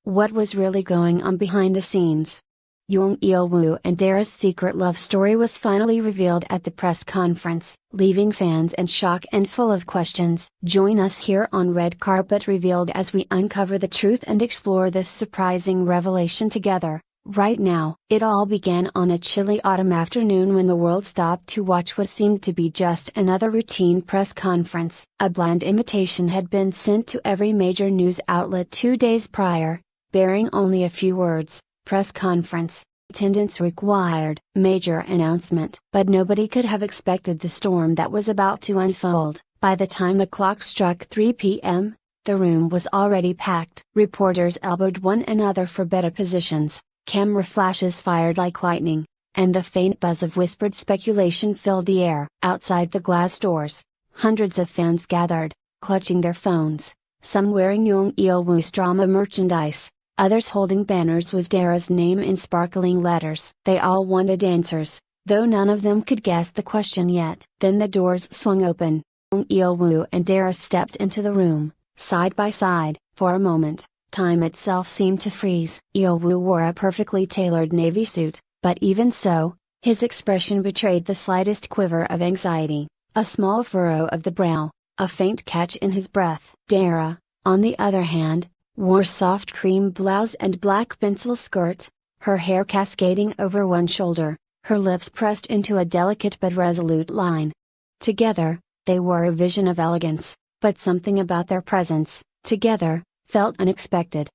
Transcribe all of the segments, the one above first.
What was really going on behind the scenes? Jung Il-woo and Dara's secret love story was finally revealed at the press conference, leaving fans in shock and full of questions. Join us here on Red Carpet Revealed as we uncover the truth and explore this surprising revelation together. Right now, it all began on a chilly autumn afternoon when the world stopped to watch what seemed to be just another routine press conference. A bland invitation had been sent to every major news outlet 2 days prior, bearing only a few words: press conference, attendance required, major announcement. But nobody could have expected the storm that was about to unfold. By the time the clock struck 3 p.m., the room was already packed. Reporters elbowed one another for better positions. Camera flashes fired like lightning, and the faint buzz of whispered speculation filled the air. Outside the glass doors, hundreds of fans gathered, clutching their phones, some wearing Jung Il-woo's drama merchandise, others holding banners with Dara's name in sparkling letters. They all wanted answers, though none of them could guess the question yet. Then the doors swung open. Jung Il-woo and Dara stepped into the room, side by side. For a moment, time itself seemed to freeze. Il-woo wore a perfectly tailored navy suit, but even so, his expression betrayed the slightest quiver of anxiety, a small furrow of the brow, a faint catch in his breath. Dara, on the other hand, wore soft cream blouse and black pencil skirt, her hair cascading over one shoulder, her lips pressed into a delicate but resolute line. Together, they were a vision of elegance, but something about their presence, together, felt unexpected.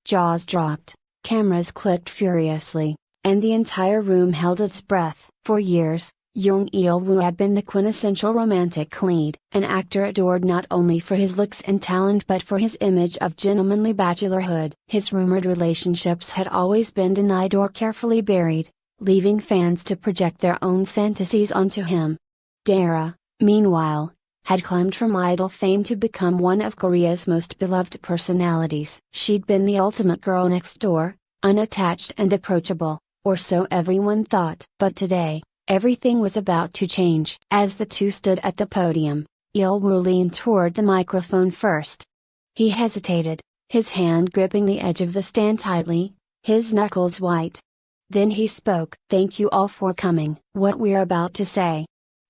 Jaws dropped, cameras clicked furiously, and the entire room held its breath. For years, Jung Il-woo had been the quintessential romantic lead, an actor adored not only for his looks and talent but for his image of gentlemanly bachelorhood. His rumored relationships had always been denied or carefully buried, leaving fans to project their own fantasies onto him. Dara, meanwhile, had climbed from idol fame to become one of Korea's most beloved personalities. She'd been the ultimate girl next door, unattached and approachable, or so everyone thought. But today, everything was about to change. As the two stood at the podium, Il-woo leaned toward the microphone first. He hesitated, his hand gripping the edge of the stand tightly, his knuckles white. Then he spoke. "Thank you all for coming. What we're about to say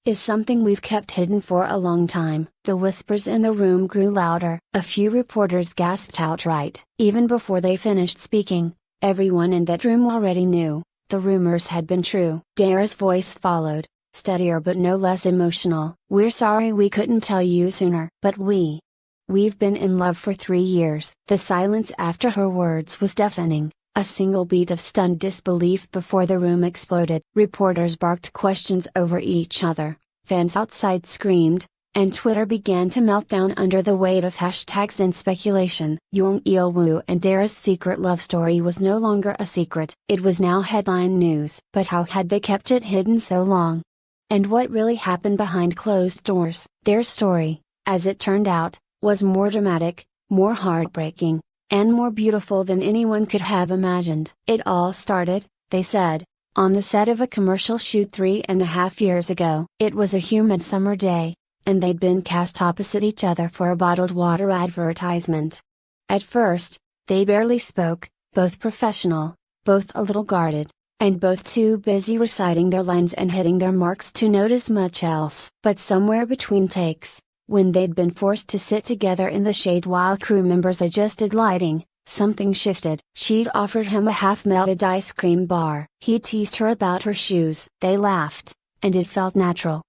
is something we've kept hidden for a long time." The whispers in the room grew louder. A few reporters gasped outright. Even before they finished speaking, everyone in that room already knew the rumors had been true. Dara's voice followed, steadier but no less emotional. "We're sorry we couldn't tell you sooner. But we've been in love for 3 years." The silence after her words was deafening. A single beat of stunned disbelief before the room exploded. Reporters barked questions over each other, fans outside screamed, and Twitter began to melt down under the weight of hashtags and speculation. Jung Il-woo and Dara's secret love story was no longer a secret. It was now headline news. But how had they kept it hidden so long? And what really happened behind closed doors? Their story, as it turned out, was more dramatic, more heartbreaking, and more beautiful than anyone could have imagined. It all started, they said, on the set of a commercial shoot 3.5 years ago. It was a humid summer day, and they'd been cast opposite each other for a bottled water advertisement. At first, they barely spoke, both professional, both a little guarded, and both too busy reciting their lines and hitting their marks to notice much else. But somewhere between takes, when they'd been forced to sit together in the shade while crew members adjusted lighting, something shifted. She'd offered him a half-melted ice cream bar. He teased her about her shoes. They laughed, and it felt natural.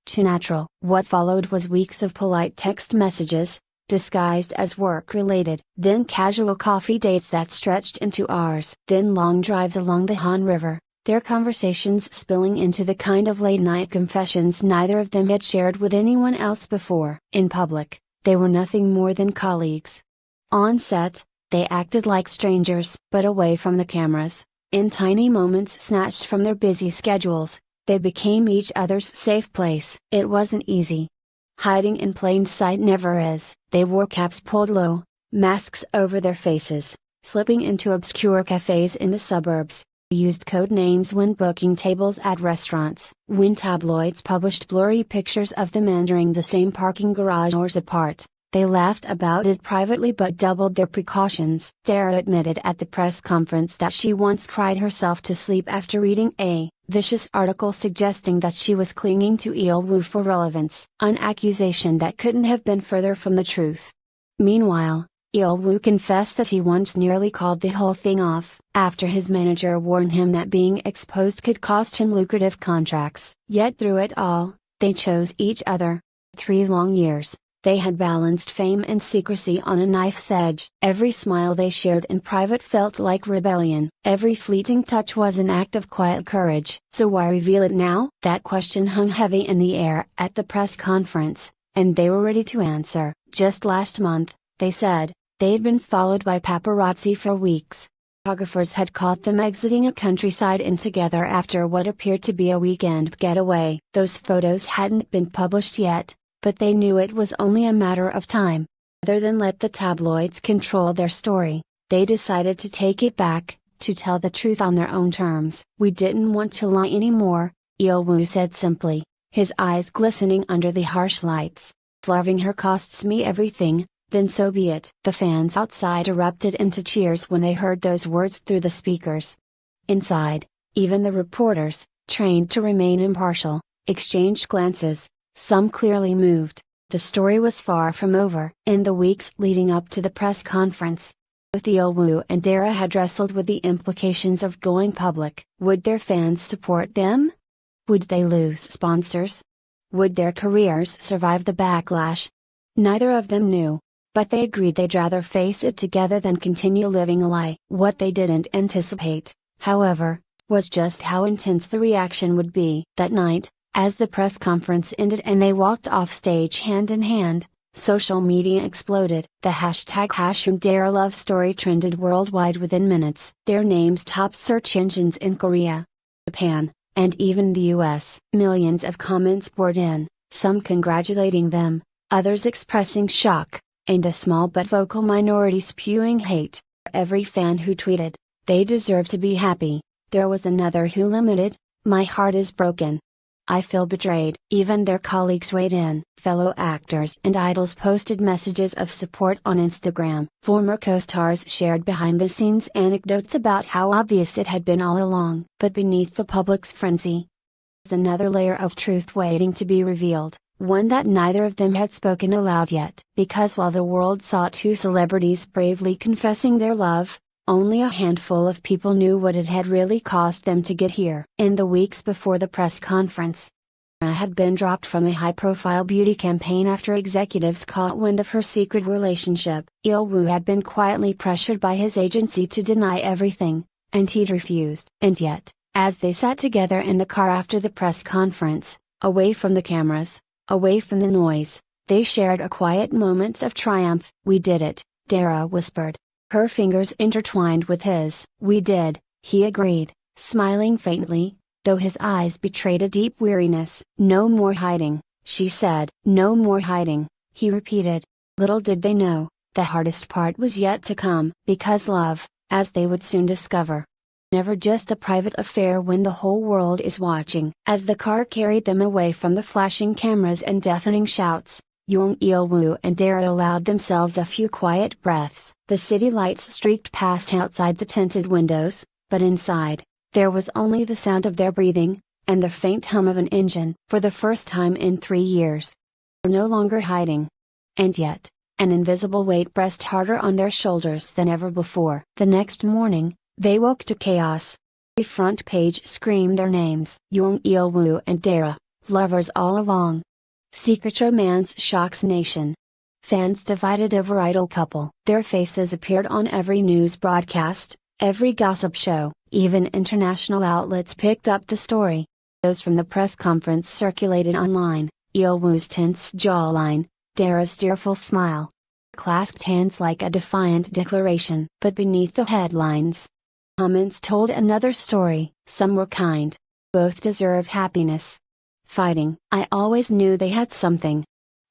Too natural. What followed was weeks of polite text messages, disguised as work-related. Then casual coffee dates that stretched into hours. Then long drives along the Han River, their conversations spilling into the kind of late-night confessions neither of them had shared with anyone else before. In public, they were nothing more than colleagues. On set, they acted like strangers. But away from the cameras, in tiny moments snatched from their busy schedules, they became each other's safe place. It wasn't easy. Hiding in plain sight never is. They wore caps pulled low, masks over their faces, slipping into obscure cafes in the suburbs, used code names when booking tables at restaurants. When tabloids published blurry pictures of them entering the same parking garage hours apart, They laughed about it privately but doubled their precautions. Dara admitted at the press conference that she once cried herself to sleep after reading a vicious article suggesting that she was clinging to Il-woo for relevance, an accusation that couldn't have been further from the truth. Meanwhile, Il-woo confessed that he once nearly called the whole thing off, after his manager warned him that being exposed could cost him lucrative contracts. Yet through it all, they chose each other. 3 long years, they had balanced fame and secrecy on a knife's edge. Every smile they shared in private felt like rebellion. Every fleeting touch was an act of quiet courage. So why reveal it now? That question hung heavy in the air at the press conference, and they were ready to answer. Just last month, they said, they'd been followed by paparazzi for weeks. Photographers had caught them exiting a countryside inn together after what appeared to be a weekend getaway. Those photos hadn't been published yet, but they knew it was only a matter of time. Rather than let the tabloids control their story, they decided to take it back, to tell the truth on their own terms. We didn't want to lie anymore, Il-woo said simply, his eyes glistening under the harsh lights. If loving her costs me everything, then so be it. The fans outside erupted into cheers when they heard those words through the speakers. Inside, even the reporters, trained to remain impartial, exchanged glances, some clearly moved. The story was far from over. In the weeks leading up to the press conference, both Il-woo and Dara had wrestled with the implications of going public. Would their fans support them? Would they lose sponsors? Would their careers survive the backlash? Neither of them knew, but they agreed they'd rather face it together than continue living a lie. What they didn't anticipate, however, was just how intense the reaction would be. That night, as the press conference ended and they walked off stage hand in hand, social media exploded. The hashtag Dara love story trended worldwide within minutes. Their names topped search engines in Korea, Japan, and even the US. Millions of comments poured in, some congratulating them, others expressing shock, and a small but vocal minority spewing hate. For every fan who tweeted, "They deserve to be happy," there was another who lamented, "My heart is broken. I feel betrayed." Even their colleagues weighed in. Fellow actors and idols posted messages of support on Instagram. Former co-stars shared behind-the-scenes anecdotes about how obvious it had been all along. But beneath the public's frenzy was another layer of truth waiting to be revealed, one that neither of them had spoken aloud yet. Because while the world saw 2 celebrities bravely confessing their love, only a handful of people knew what it had really cost them to get here. In the weeks before the press conference, Dara had been dropped from a high-profile beauty campaign after executives caught wind of her secret relationship. Il-woo had been quietly pressured by his agency to deny everything, and he'd refused. And yet, as they sat together in the car after the press conference, away from the cameras, away from the noise, they shared a quiet moment of triumph. "We did it," Dara whispered. Her fingers intertwined with his. "We did," he agreed, smiling faintly, though his eyes betrayed a deep weariness. "No more hiding," she said. "No more hiding," he repeated. Little did they know, the hardest part was yet to come. Because love, as they would soon discover, never just a private affair when the whole world is watching. As the car carried them away from the flashing cameras and deafening shouts, Jung, Il-woo and Dara allowed themselves a few quiet breaths. The city lights streaked past outside the tinted windows, but inside, there was only the sound of their breathing, and the faint hum of an engine. For the first time in 3 years, they were no longer hiding. And yet, an invisible weight pressed harder on their shoulders than ever before. The next morning, they woke to chaos. The front page screamed their names. Jung, Il-woo and Dara, lovers all along. Secret romance shocks nation. Fans divided over idol couple. Their faces appeared on every news broadcast, every gossip show. Even international outlets picked up the story. Those from the press conference circulated online. Il-woo's tense jawline, Dara's tearful smile, clasped hands like a defiant declaration. But beneath the headlines, comments told another story. Some were kind. Both deserve happiness. Fighting. I always knew they had something.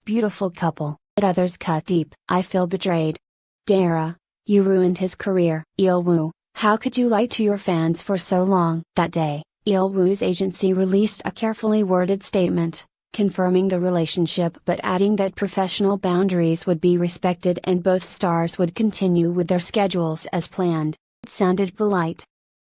Beautiful couple. But others cut deep. I feel betrayed. Dara, you ruined his career. Il-woo, how could you lie to your fans for so long? That day, Il-woo's agency released a carefully worded statement. confirming the relationship but adding that professional boundaries would be respected and both stars would continue with their schedules as planned. It sounded polite,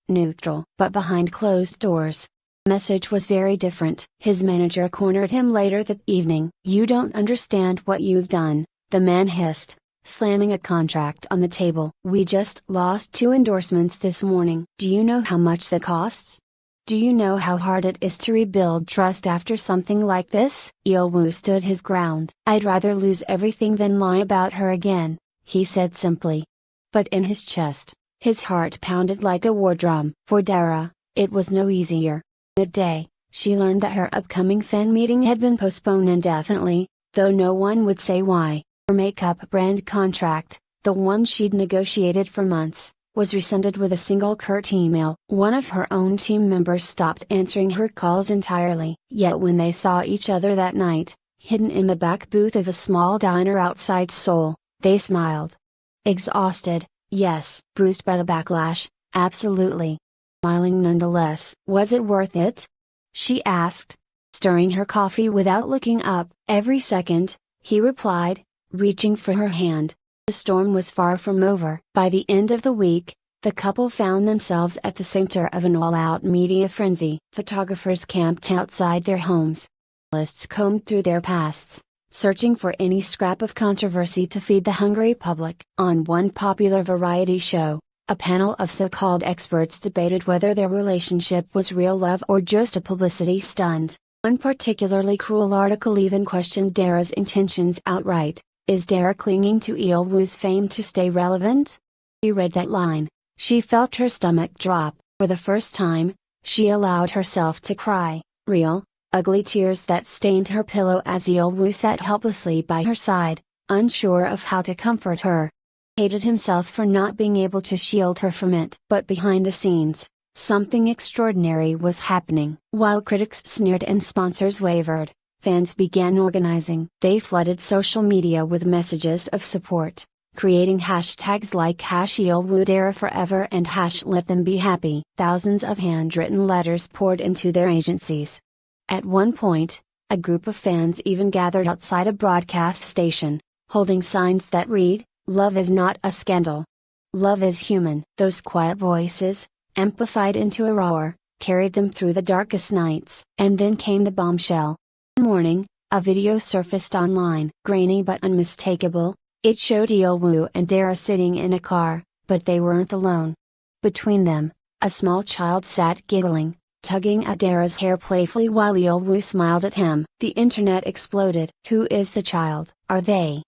neutral, but behind closed doors, the message was very different. His manager cornered him later that evening. "You don't understand what you've done," the man hissed, slamming a contract on the table. "We just lost 2 endorsements this morning. Do you know how much that costs? Do you know how hard it is to rebuild trust after something like this?" Il-woo stood his ground. "I'd rather lose everything than lie about her again," he said simply. But in his chest, his heart pounded like a war drum. For Dara, it was no easier. Midday, she learned that her upcoming fan meeting had been postponed indefinitely, though no one would say why. Her makeup brand contract, the one she'd negotiated for months, was rescinded with a single curt email. One of her own team members stopped answering her calls entirely. Yet when they saw each other that night, hidden in the back booth of a small diner outside Seoul, they smiled. Exhausted, yes. Bruised by the backlash, absolutely. Smiling nonetheless. "Was it worth it?" she asked, stirring her coffee without looking up. "Every second," he replied, reaching for her hand. The storm was far from over. By the end of the week, the couple found themselves at the center of an all-out media frenzy. Photographers camped outside their homes. Journalists combed through their pasts, searching for any scrap of controversy to feed the hungry public. On one popular variety show, a panel of so-called experts debated whether their relationship was real love or just a publicity stunt. One particularly cruel article even questioned Dara's intentions outright. "Is Dara clinging to Il-woo's fame to stay relevant?" She read that line. She felt her stomach drop. For the first time, she allowed herself to cry, real, ugly tears that stained her pillow as Il-woo sat helplessly by her side, unsure of how to comfort her. He hated himself for not being able to shield her from it. But behind the scenes, something extraordinary was happening. While critics sneered and sponsors wavered, fans began organizing. They flooded social media with messages of support, creating hashtags like #IlWooDaraForever and #LetThemBeHappy. Thousands of handwritten letters poured into their agencies. At one point, a group of fans even gathered outside a broadcast station, holding signs that read, "Love is not a scandal. Love is human." Those quiet voices, amplified into a roar, carried them through the darkest nights. And then came the bombshell. One morning, a video surfaced online. Grainy but unmistakable, it showed Il-woo and Dara sitting in a car, but they weren't alone. Between them, a small child sat giggling, tugging at Dara's hair playfully while Il-woo smiled at him. The internet exploded. Who is the child? Are they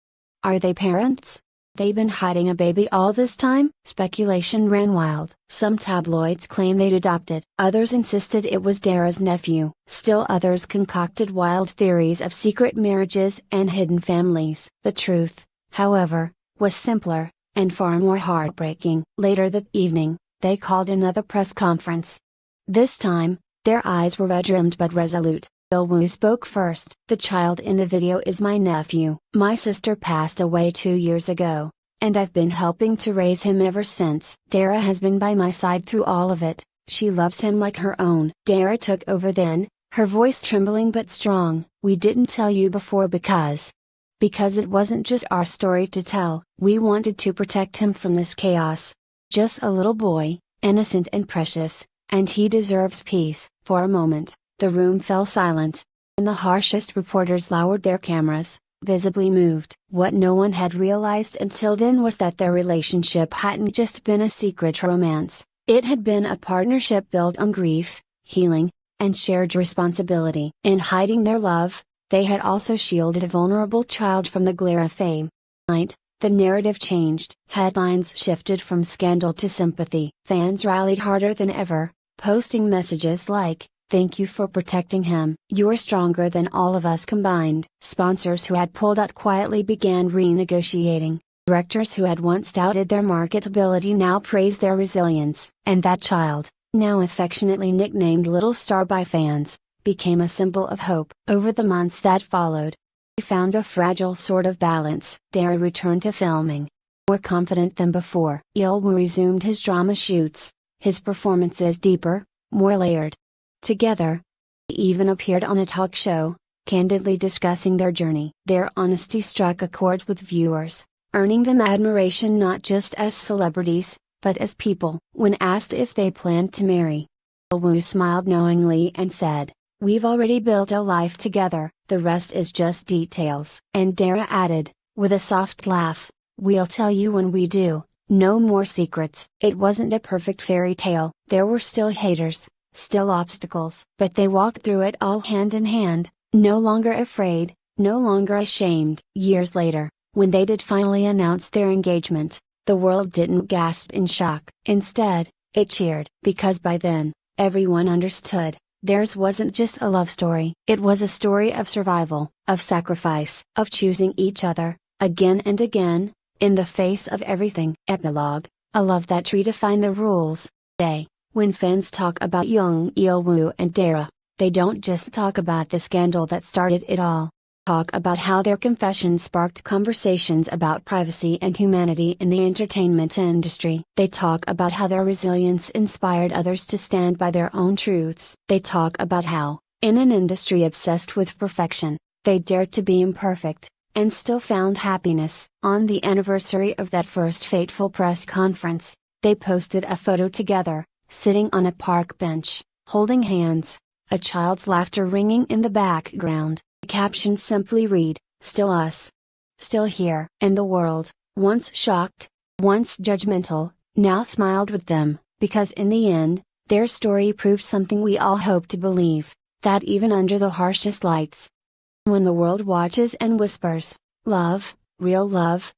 parents? They been hiding a baby all this time? Speculation ran wild. Some tabloids claimed they'd adopted. Others insisted it was Dara's nephew. Still others concocted wild theories of secret marriages and hidden families. The truth, however, was simpler, and far more heartbreaking. Later that evening, they called another press conference. This time, their eyes were red-rimmed but resolute. Il-woo spoke first. "The child in the video is my nephew. My sister passed away 2 years ago, and I've been helping to raise him ever since. Dara has been by my side through all of it. She loves him like her own." Dara took over then, her voice trembling but strong. "We didn't tell you before because it wasn't just our story to tell. We wanted to protect him from this chaos. Just a little boy, innocent and precious, and he deserves peace." For a moment, the room fell silent, and the harshest reporters lowered their cameras, visibly moved. What no one had realized until then was that their relationship hadn't just been a secret romance, it had been a partnership built on grief, healing, and shared responsibility. In hiding their love, they had also shielded a vulnerable child from the glare of fame. Tonight, the narrative changed. Headlines shifted from scandal to sympathy. Fans rallied harder than ever, posting messages like, "Thank you for protecting him. You're stronger than all of us combined." Sponsors who had pulled out quietly began renegotiating. Directors who had once doubted their marketability now praised their resilience. And that child, now affectionately nicknamed Little Star by fans, became a symbol of hope. Over the months that followed, they found a fragile sort of balance. Dara returned to filming, more confident than before. Il-woo resumed his drama shoots, his performances deeper, more layered. Together, they even appeared on a talk show, candidly discussing their journey. Their honesty struck a chord with viewers, earning them admiration not just as celebrities, but as people. When asked if they planned to marry, Wu smiled knowingly and said, "We've already built a life together, the rest is just details." And Dara added, with a soft laugh, "We'll tell you when we do, no more secrets." It wasn't a perfect fairy tale, there were still haters, still obstacles. But they walked through it all hand in hand, no longer afraid, no longer ashamed. Years later, when they did finally announce their engagement, the world didn't gasp in shock. Instead, it cheered. Because by then, everyone understood, theirs wasn't just a love story. It was a story of survival, of sacrifice, of choosing each other, again and again, in the face of everything. Epilogue, a love that redefined the rules. Today, when fans talk about Jung Il-woo and Dara, they don't just talk about the scandal that started it all. Talk about how their confession sparked conversations about privacy and humanity in the entertainment industry. They talk about how their resilience inspired others to stand by their own truths. They talk about how, in an industry obsessed with perfection, they dared to be imperfect, and still found happiness. On the anniversary of that first fateful press conference, they posted a photo together, sitting on a park bench, holding hands, a child's laughter ringing in the background. The caption simply read, "Still us. Still here." And the world, once shocked, once judgmental, now smiled with them, because in the end, their story proved something we all hope to believe, that even under the harshest lights, when the world watches and whispers, love, real love,